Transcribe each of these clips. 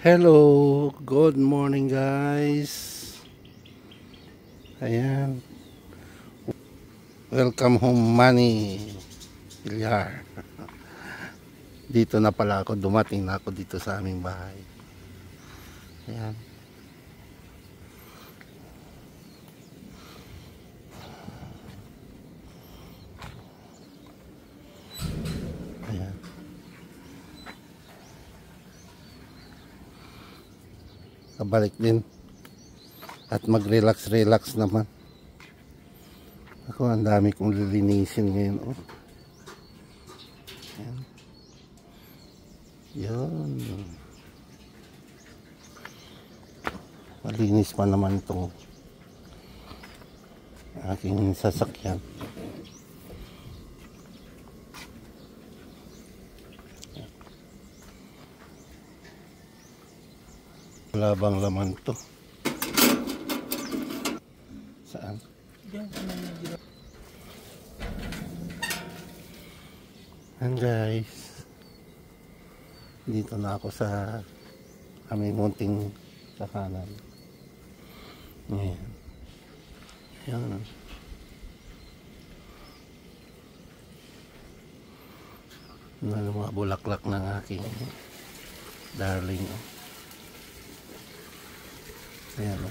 Hello, good morning guys. Ayan, welcome home Manny Pilyar. Dito na pala ako, dumating na ako dito sa aming bahay. Ayan. Ayan. Kabalik din. At mag-relax naman. Ako, ang dami kong lilinisin ngayon. Oh. Ayan. Yun. Malinis pa naman itong aking sasakyan. Wala bang laman to? Saan? And guys, dito na ako sa aming munting sakanan. Ayan. Ayan. Ano mga bulaklak ng aking darling. Ayan o.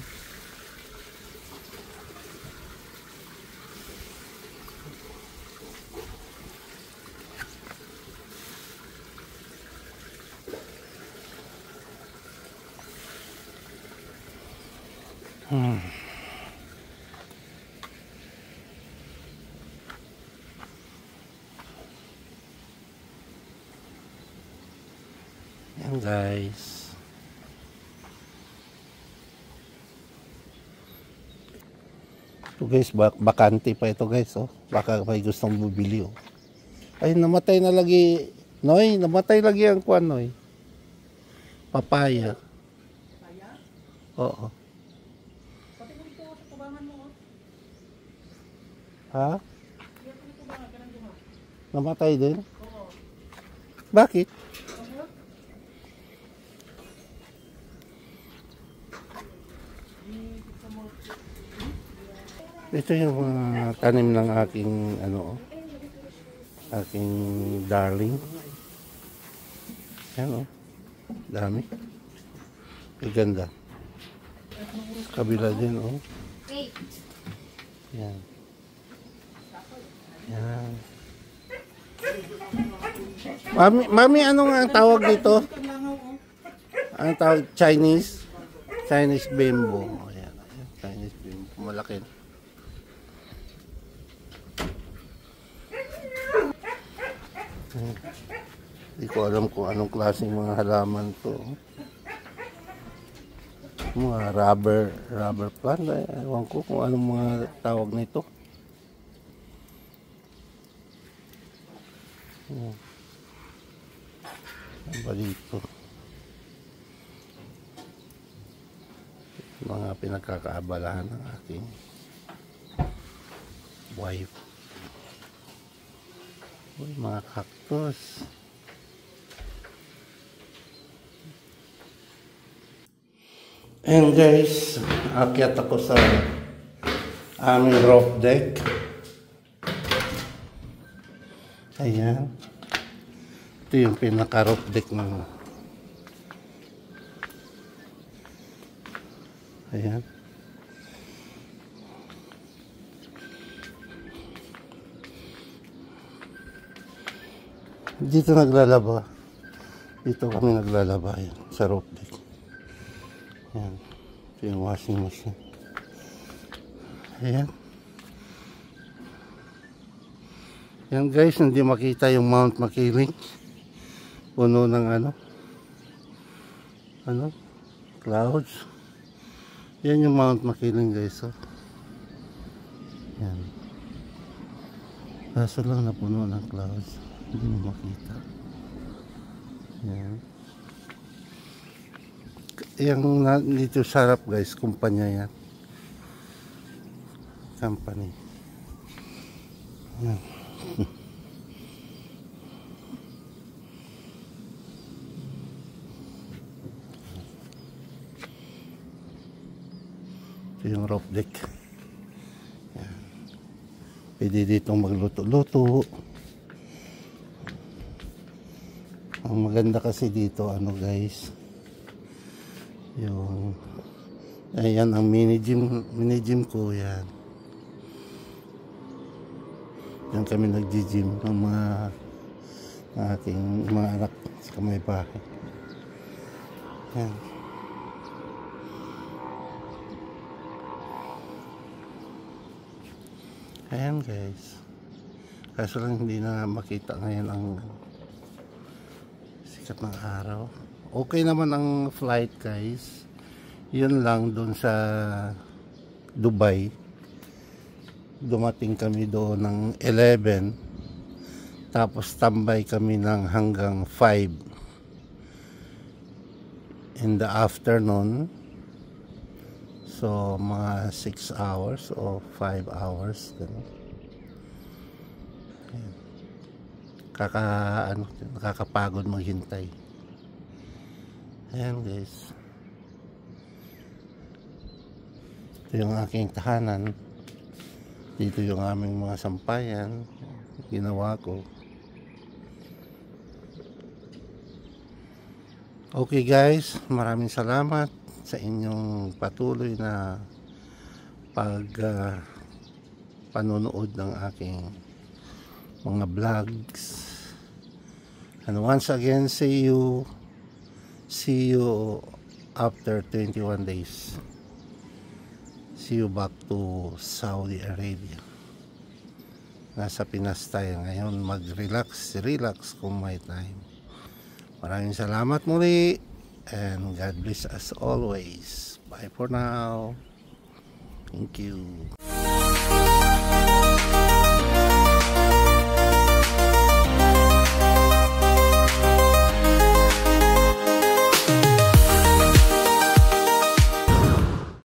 Ayan guys. Ito guys, bakante pa ito guys, oh. Baka may gustong bumili, oh. Ay, namatay na lagi, Noy, namatay lagi ang kwan, Noy. Papaya. Papaya? Oo. Pati mo ito sa tubangan mo, oh. Ha? Kaya ko ito tubangan, ganang duha. Namatay din? Oo. Bakit? Ito yung mga tanim ng aking ano, aking darling. Yan, oh. Dami. Ang ganda. Kabila din, oh. Yan. Yan. Mami, ano nga ang tawag dito? Ang tawag? Chinese? Chinese bamboo. Ayan, ayan. Chinese bamboo. Malaki. Hindi ko alam kung anong klaseng mga halaman to. Mga rubber plant. Ewan ko kung anong mga tawag nito. Ano ba dito? Mga pinagkakaabalahan ng aking wife. Uy, mga cactus. And guys, akyat ako sa aming roof deck. Ayan. Ito yung pinaka roof deck ng ayan. Dito naglalaba. Dito kami naglalaba yan, sa roof deck. Ayan. Ito yung washing machine. Ayan. Yan guys, hindi makita yung Mount Makiling. Puno ng clouds. Yan yung Mount Makiling guys, oh. Yan. Kaso lang napuno ng clouds. Hindi mo makita. Yan. Yang dito sa harap guys, kumpanya yan. Company. Yan. Ito yung roof deck. Yan. Pwede ditong magluto-luto. Ang maganda kasi dito, ano guys, yung ayan ang mini gym ko. Yan kami nagji-gym ng mga aking mga anak sa kamay bahay. Yan. Ayan guys, kaso lang hindi na makita ngayon ang sikat ng araw. Okay naman ang flight guys, yun lang doon sa Dubai, dumating kami doon ng 11, tapos tambay kami ng hanggang 5 in the afternoon. So mga 6 hours o 5 hours ganun. Nakakapagod maghintay. Ayan guys, ito yung aking tahanan. Dito yung aming mga sampayan ginawa ko. Okay guys, maraming salamat sa inyong patuloy na panonood ng aking mga vlogs. And once again, see you after 21 days. See you back to Saudi Arabia. Nasa Pinas tayo ngayon, mag-relax kung may time. Maraming salamat muli. And God bless us always. Bye for now. Thank you.